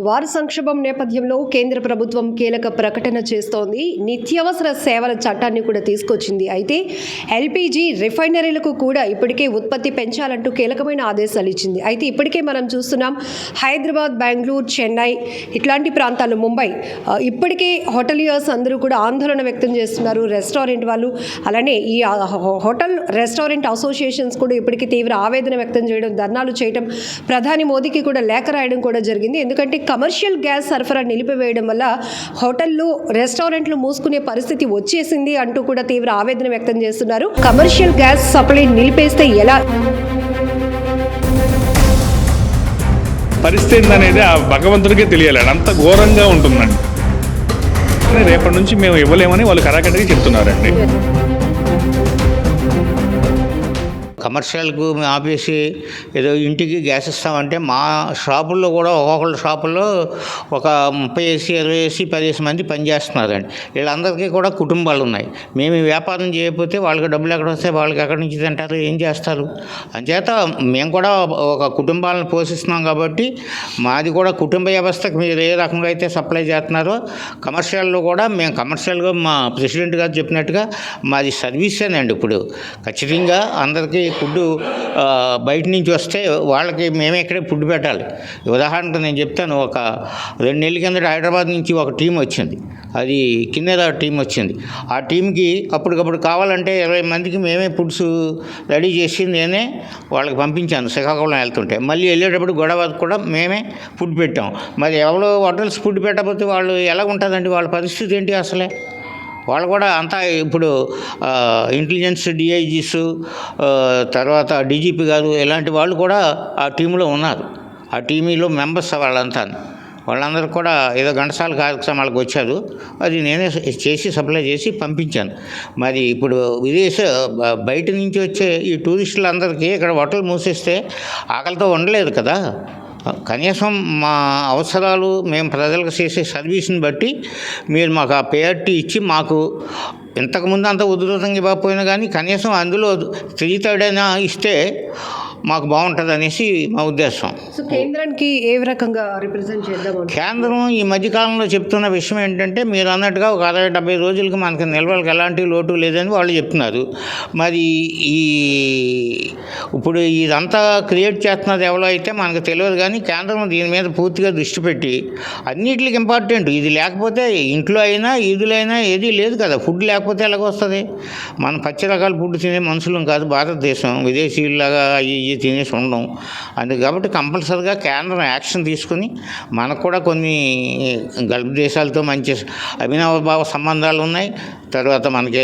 వారి సంక్షోభం నేపథ్యంలో కేంద్ర ప్రభుత్వం కీలక ప్రకటన చేస్తోంది. నిత్యావసర సేవల చట్టాన్ని కూడా తీసుకొచ్చింది. అయితే ఎల్పీజీ రిఫైనరీలకు కూడా ఇప్పటికే ఉత్పత్తి పెంచాలంటూ కీలకమైన ఆదేశాలు ఇచ్చింది. అయితే ఇప్పటికే మనం చూస్తున్నాం హైదరాబాద్, బెంగళూరు, చెన్నై ఇట్లాంటి ప్రాంతాలు, ముంబై ఇప్పటికే హోటలియర్స్ అందరూ కూడా ఆందోళన వ్యక్తం చేస్తున్నారు. రెస్టారెంట్ వాళ్ళు, అలానే ఈ హోటల్ రెస్టారెంట్ అసోసియేషన్స్ కూడా ఇప్పటికీ తీవ్ర ఆవేదన వ్యక్తం చేయడం, ధర్నాలు చేయడం, ప్రధాని మోదీకి కూడా లేఖ రాయడం కూడా జరిగింది. ఎందుకంటే కమర్షియల్ గ్యాస్ సరఫరా నిలిపివేయడం వల్ల హోటళ్లు, రెస్టారెంట్లు మూసుకునే పరిస్థితి వచ్చేసింది అంటూ కూడా తీవ్ర ఆవేదన వ్యక్తం చేస్తున్నారు. కమర్షియల్ గ్యాస్ సప్లై నిలిపేస్తే ఎలా పరిస్థితి అనేది ఆ భగవంతుడికే తెలియాలి. అంత ఘోరంగా ఉంటుందండి. రేపటి నుంచి మేము ఇవ్వలేమని వాళ్ళు కరాకటిగా చెప్తున్నారండి. కమర్షియల్కు మేము ఆపేసి ఏదో ఇంటికి గ్యాస్ ఇస్తామంటే మా షాపుల్లో కూడా ఒక్కొక్కళ్ళ షాపుల్లో ఒక 30 ఏసీ, 20 ఏసీ, 10 మంది పనిచేస్తున్నారండి. వీళ్ళందరికీ కూడా కుటుంబాలు ఉన్నాయి. మేము వ్యాపారం చేయకపోతే వాళ్ళకి డబ్బులు ఎక్కడ వస్తాయి, వాళ్ళకి ఎక్కడి నుంచి తింటారు, ఏం చేస్తారు? అంచేత మేము కూడా ఒక కుటుంబాలను పోషిస్తున్నాం కాబట్టి మాది కూడా కుటుంబ వ్యవస్థకు మీరు ఏ రకంగా అయితే సప్లై చేస్తున్నారో కమర్షియల్లో కూడా మేము కమర్షియల్గా మా ప్రెసిడెంట్ గారు చెప్పినట్టుగా మాది సర్వీసేనండి. ఇప్పుడు ఖచ్చితంగా అందరికీ ఫుడ్ బయట నుంచి వస్తే వాళ్ళకి మేమే ఇక్కడే ఫుడ్ పెట్టాలి. ఉదాహరణకు నేను చెప్తాను, ఒక 2 నెలల కిందట హైదరాబాద్ నుంచి ఒక టీం వచ్చింది. అది కింద టీం వచ్చింది. ఆ టీంకి అప్పటికప్పుడు కావాలంటే 20 మందికి మేమే ఫుడ్స్ రెడీ చేసి నేనే వాళ్ళకి పంపించాను. శ్రీకాకుళం వెళ్తుంటే మళ్ళీ వెళ్ళేటప్పుడు గొడవ కూడా మేమే ఫుడ్ పెట్టాం. మరి ఎవరో హోటల్స్ ఫుడ్ పెట్టకపోతే వాళ్ళు ఎలా ఉంటుందండి? వాళ్ళ పరిస్థితి ఏంటి అసలే? వాళ్ళు కూడా అంతా ఇప్పుడు ఇంటెలిజెన్స్ డిఐజీస్, తర్వాత డీజీపీ గారు ఇలాంటి వాళ్ళు కూడా ఆ టీంలో ఉన్నారు. ఆ టీంలో మెంబర్స్ వాళ్ళందరూ కూడా ఏదో ఘంటసాల కార్యక్రమాలకు వచ్చారు. అది నేనే చేసి సప్లై చేసి పంపించాను. మరి ఇప్పుడు బయట నుంచి వచ్చే ఈ టూరిస్టులందరికీ ఇక్కడ హోటల్ మూసేస్తే ఆకలితో ఉండలేదు కదా. కనీసం మా అవసరాలు, మేము ప్రజలకు చేసే సర్వీస్ని బట్టి మీరు మాకు ఆ ప్రయారిటీ ఇచ్చి, మాకు ఇంతకుముందు అంత ఉధృతంగా ఇవ్వకపోయినా కానీ కనీసం అందులో 3/3 ఇస్తే మాకు బాగుంటుంది అనేసి మా ఉద్దేశం. కేంద్రానికి ఏ రకంగా రిప్రజెంట్ చేద్దాం? కేంద్రం ఈ మధ్యకాలంలో చెప్తున్న విషయం ఏంటంటే, మీరు అన్నట్టుగా ఒక 60-70 రోజులకి మనకి నిల్వలకు ఎలాంటి లోటు లేదని వాళ్ళు చెప్తున్నారు. మరి ఇప్పుడు ఇదంతా క్రియేట్ చేస్తున్నది ఎవరో అయితే మనకు తెలియదు, కానీ కేంద్రం దీని మీద పూర్తిగా దృష్టి పెట్టి అన్నిటికి ఇంపార్టెంట్. ఇది లేకపోతే ఇంట్లో అయినా ఈదులైనా ఏదీ లేదు కదా. ఫుడ్ లేకపోతే ఎలాగొస్తుంది? మనం పచ్చి రకాల ఫుడ్ తినే మనుషులం కాదు భారతదేశం. విదేశీయులాగా అవి తినేసి ఉండడం. అందుకు కాబట్టి కంపల్సరీగా కేంద్రం యాక్షన్ తీసుకుని మనకు కూడా కొన్ని గల్ఫ్ దేశాలతో మంచి అభినవభావ సంబంధాలు ఉన్నాయి. తర్వాత మనకి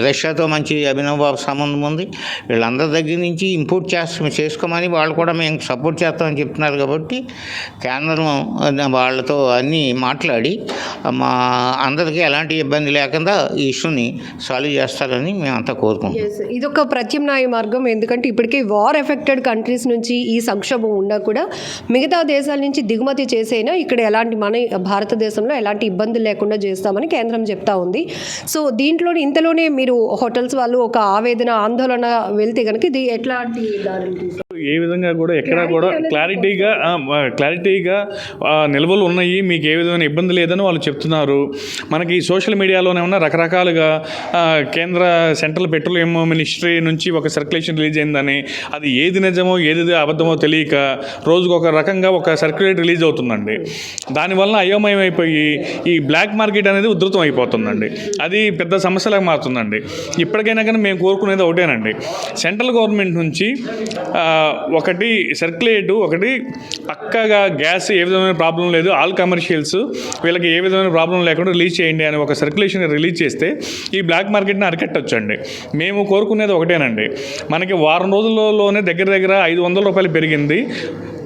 రష్యాతో మంచి అభినవభావ సంబంధం ఉంది. వీళ్ళందరి దగ్గర నుంచి ఇంపోర్ట్ చేసుకోమని వాళ్ళు కూడా మేము సపోర్ట్ చేస్తామని చెప్తున్నారు. కాబట్టి కేంద్రం వాళ్ళతో అన్నీ మాట్లాడి మా అందరికీ ఎలాంటి ఇబ్బంది లేకుండా ఈ ఇష్యూని సాల్వ్ చేస్తారని మేమంతా కోరుకుంటాం. ఇదొక ప్రత్యామ్నాయ మార్గం. ఎందుకంటే ఇప్పటికే వార్ ఎఫెక్టెడ్ కంట్రీస్ నుంచి ఈ సంక్షోభం ఉన్నా కూడా మిగతా దేశాల నుంచి దిగుమతి చేసైనా ఇక్కడ ఎలాంటి మన భారతదేశంలో ఎలాంటి ఇబ్బందులు లేకుండా చేస్తామని కేంద్రం చెప్తా ఉంది. సో ఇంతలోనే మీరు హోటల్స్ వాళ్ళు ఒక ఆందోళన వెళ్తే కనుక ఇది ఎట్లాంటి ఏ విధంగా కూడా ఎక్కడా కూడా క్లారిటీగా నిల్వలు ఉన్నాయి, మీకు ఏ విధమైన ఇబ్బంది లేదని వాళ్ళు చెప్తున్నారు. మనకి సోషల్ మీడియాలోనే ఉన్న రకరకాలుగా కేంద్ర సెంట్రల్ పెట్రోలియం మినిస్ట్రీ నుంచి ఒక సర్క్యులేషన్ రిలీజ్ అయిందని, అది ఏది నిజమో ఏది అబద్ధమో తెలియక రోజుకు ఒక రకంగా ఒక సర్క్యులేట్ రిలీజ్ అవుతుందండి. దానివల్ల అయోమయం అయిపోయి ఈ బ్లాక్ మార్కెట్ అనేది ఉధృతం అయిపోతుందండి. అది పెద్ద సమస్యలాగా మారుతుందండి. ఇప్పటికైనా కానీ మేము కోరుకునేది ఒకటేనండి, సెంట్రల్ గవర్నమెంట్ నుంచి ఒకటి సర్క్యులేటు, ఒకటి పక్కాగా గ్యాస్ ఏ విధమైన ప్రాబ్లం లేదు, ఆల్ కమర్షియల్స్ వీళ్ళకి ఏ విధమైన ప్రాబ్లం లేకుండా రిలీజ్ చేయండి అని ఒక సర్క్యులేషన్ రిలీజ్ చేస్తే ఈ బ్లాక్ మార్కెట్ని అరికట్టొచ్చండి. మేము కోరుకునేది ఒకటేనండి, మనకి వారం రోజుల్లోనే దగ్గర 500 రూపాయలు పెరిగింది.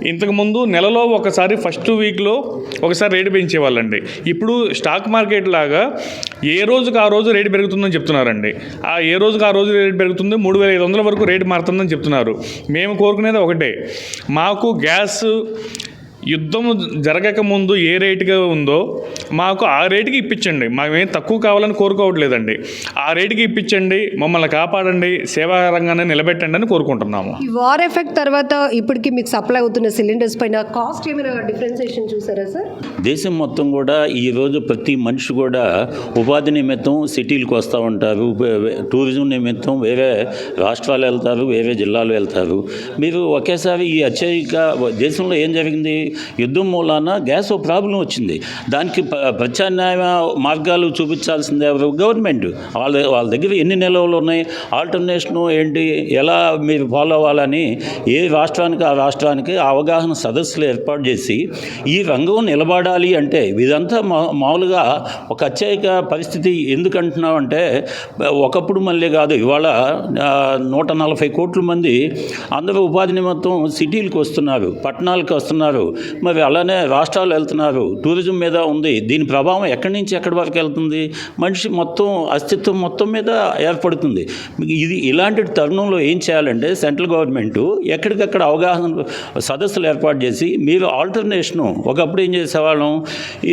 ఇంతకుముందు నెలలో ఒకసారి ఫస్ట్ వీక్లో ఒకసారి రేటు పెంచేవాళ్ళండి. ఇప్పుడు స్టాక్ మార్కెట్ లాగా ఏ రోజుకి ఆ రోజు రేటు పెరుగుతుందని చెప్తున్నారండి. ఆ ఏ రోజుకి ఆ రోజు రేటు పెరుగుతుంది, 3500 వరకు రేటు మారుతుందని చెప్తున్నారు. మేము కోరుకునేది ఒకటే, మాకు గ్యాస్ యుద్ధం జరగక ముందు ఏ రేటుగా ఉందో మాకు ఆ రేటుకి ఇప్పించండి. మాకేం తక్కువ కావాలని కోరుకోవట్లేదండి. ఆ రేటుకి ఇప్పించండి, మమ్మల్ని కాపాడండి, సేవా రంగాన్ని నిలబెట్టండి అని కోరుకుంటున్నాము. ఈ వార్ ఎఫెక్ట్ తర్వాత ఇప్పటికి మీకు సప్లై అవుతున్న సిలిండర్స్ పైన కాస్ట్ ఏమైనా డిఫరెన్సియేషన్ చూసారా సార్? దేశం మొత్తం కూడా ఈరోజు ప్రతి మనిషి కూడా ఉపాధి నిమిత్తం సిటీలకు వస్తూ ఉంటారు, టూరిజం నిమిత్తం వేరే రాష్ట్రాలు వెళ్తారు, వేరే జిల్లాలు వెళ్తారు. మీరు ఒకేసారి ఈ అత్యధిక దేశంలో ఏం జరిగింది, యుద్ధం మూలాన గ్యాస్ ప్రాబ్లం వచ్చింది. దానికి ప్రత్యామ్నాయ మార్గాలు చూపించాల్సింది ఎవరు? గవర్నమెంట్. వాళ్ళ దగ్గర ఎన్ని నిల్వలు ఉన్నాయి, ఆల్టర్నేషన్ ఏంటి, ఎలా మీరు ఫాలో అవ్వాలని ఏ రాష్ట్రానికి ఆ రాష్ట్రానికి అవగాహన సదస్సులు ఏర్పాటు చేసి ఈ రంగం నిలబడాలి అంటే ఇదంతా మామూలుగా ఒక అత్యధిక పరిస్థితి ఎందుకంటున్నామంటే ఒకప్పుడు మళ్ళీ కాదు, ఇవాళ 140 కోట్ల మంది అందరూ ఉపాధి నిమిత్తం సిటీలకు వస్తున్నారు, పట్టణాలకు వస్తున్నారు, మరి అలానే రాష్ట్రాలు వెళ్తున్నారు. టూరిజం మీద ఉంది. దీని ప్రభావం ఎక్కడి నుంచి ఎక్కడి వరకు వెళ్తుంది, మనిషి మొత్తం అస్తిత్వం మొత్తం మీద ఏర్పడుతుంది. ఇది ఇలాంటి తరుణంలో ఏం చేయాలంటే సెంట్రల్ గవర్నమెంట్ ఎక్కడికక్కడ అవగాహన సదస్సులు ఏర్పాటు చేసి మీరు ఆల్టర్నేషను, ఒకప్పుడు ఏం చేసేవాళ్ళం,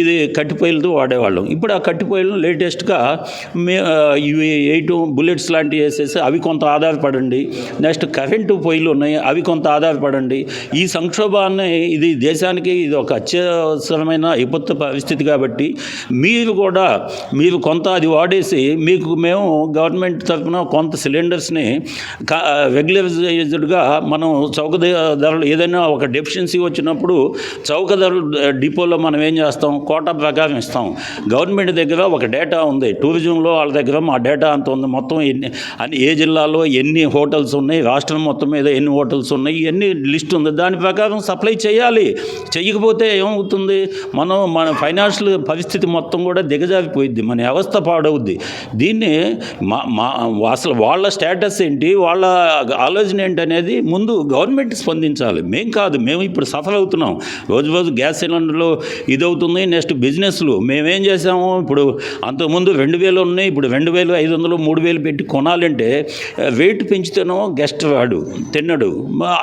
ఇది కట్టిపొయ్యలతో వాడేవాళ్ళం. ఇప్పుడు ఆ కట్టిపొయ్యలను లేటెస్ట్గా ఇవి 8 బుల్లెట్స్ లాంటివి వేసేసి అవి కొంత ఆధారపడండి. నెక్స్ట్ కరెంటు పొయ్యిలు ఉన్నాయి, అవి కొంత ఆధారపడండి. ఈ సంక్షోభాన్ని ఇది దేశానికి ఇది ఒక అత్యవసరమైన విపత్తు పరిస్థితి కాబట్టి మీరు కొంత అది వాడేసి మేము గవర్నమెంట్ తరఫున కొంత సిలిండర్స్ని రెగ్యులరైజ్డ్గా మనం చౌక ధరలు ఏదైనా ఒక డెఫిషియన్సీ వచ్చినప్పుడు చౌక ధరలు డిపోలో మనం ఏం చేస్తాం, కోటా ప్రకారం ఇస్తాం. గవర్నమెంట్ దగ్గర ఒక డేటా ఉంది, టూరిజంలో వాళ్ళ దగ్గర మా డేటా అంత ఉంది, మొత్తం ఏ జిల్లాలో ఎన్ని హోటల్స్ ఉన్నాయి, రాష్ట్రం మొత్తం మీద ఎన్ని హోటల్స్ ఉన్నాయి, ఇవన్నీ లిస్ట్ ఉంది. దాని ప్రకారం సప్లై చేయాలి. చేయకపోతే ఏమవుతుంది, మన ఫైనాన్షియల్ పరిస్థితి మొత్తం కూడా దిగజారిపోయిద్ది, మన వ్యవస్థ పాడవుద్ది. దీన్ని అసలు వాళ్ళ స్టేటస్ ఏంటి, వాళ్ళ ఆలోచన ఏంటి అనేది ముందు గవర్నమెంట్ స్పందించాలి. మేము ఇప్పుడు సఫర్ అవుతున్నాం. రోజు గ్యాస్ సిలిండర్లు ఇదవుతుంది. నెక్స్ట్ బిజినెస్లు మేమేం చేసాము, ఇప్పుడు అంతకుముందు 2000 ఉన్నాయి, ఇప్పుడు 2500 3000 పెట్టి కొనాలంటే రేటు పెంచుతానో గెస్ట్ రాడు, తిన్నడు.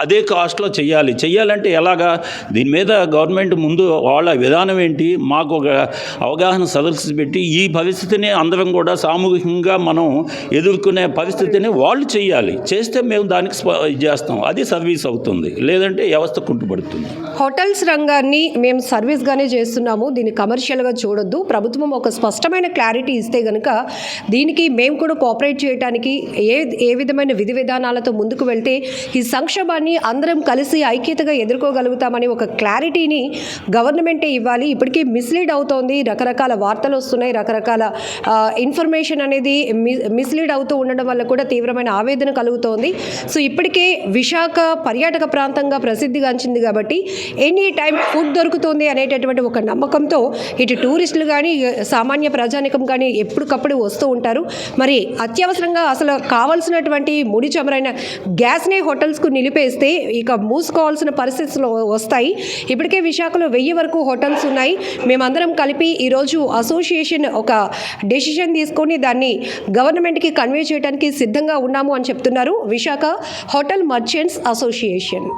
అదే కాస్ట్లో చెయ్యాలంటే ఎలాగా? దీని మీద గవర్నమెంట్ ముందు వాళ్ళ విధానం ఏంటి, మాకు ఒక అవగాహన సదస్సు పెట్టి ఈ పరిస్థితిని అందరం కూడా సామూహికంగా మనం ఎదుర్కొనే పరిస్థితిని వాళ్ళు చేస్తే మేము దానికి చేస్తాం. అది సర్వీస్ అవుతుంది, లేదంటే వ్యవస్థ కుంటుపడుతుంది. హోటల్స్ రంగాన్ని మేము సర్వీస్గానే చేస్తున్నాము, దీన్ని కమర్షియల్గా చూడొద్దు. ప్రభుత్వం ఒక స్పష్టమైన క్లారిటీ ఇస్తే కనుక దీనికి మేము కూడా కోఆపరేట్ చేయడానికి ఏ విధమైన విధి విధానాలతో ముందుకు వెళ్తే ఈ సంక్షోభాన్ని అందరం కలిసి ఐక్యతగా ఎదుర్కోగలుగుతామని ఒక క్లారిటీని గవర్నమెంటే ఇవ్వాలి. ఇప్పటికీ మిస్లీడ్ అవుతోంది, రకరకాల వార్తలు వస్తున్నాయి, రకరకాల ఇన్ఫర్మేషన్ అనేది మిస్లీడ్ అవుతూ ఉండడం వల్ల కూడా తీవ్రమైన ఆవేదన కలుగుతోంది. సో ఇప్పటికే విశాఖ పర్యాటక ప్రాంతంగా ప్రసిద్ధిగాంచింది కాబట్టి ఎనీ టైం ఫుడ్ దొరుకుతుంది అనేటటువంటి ఒక నమ్మకంతో ఇటు టూరిస్టులు కానీ సామాన్య ప్రజానికం కానీ ఎప్పటికప్పుడు వస్తూ ఉంటారు. మరి అత్యవసరంగా అసలు కావాల్సినటువంటి ముడి చమురైన గ్యాస్నే హోటల్స్కు నిలిపేస్తే ఇక మూసుకోవాల్సిన పరిస్థితులు వస్తాయి. ఇప్పటికే విశాఖలో 1000 వరకు హోటల్స్ ఉన్నాయి. మేమందరం కలిపి ఈరోజు అసోసియేషన్ ఒక డెసిషన్ తీసుకొని దాన్ని గవర్నమెంట్కి కన్వే చేయడానికి సిద్ధంగా ఉన్నాము అని చెప్తున్నారు విశాఖ హోటల్ మర్చెంట్స్ అసోసియేషన్.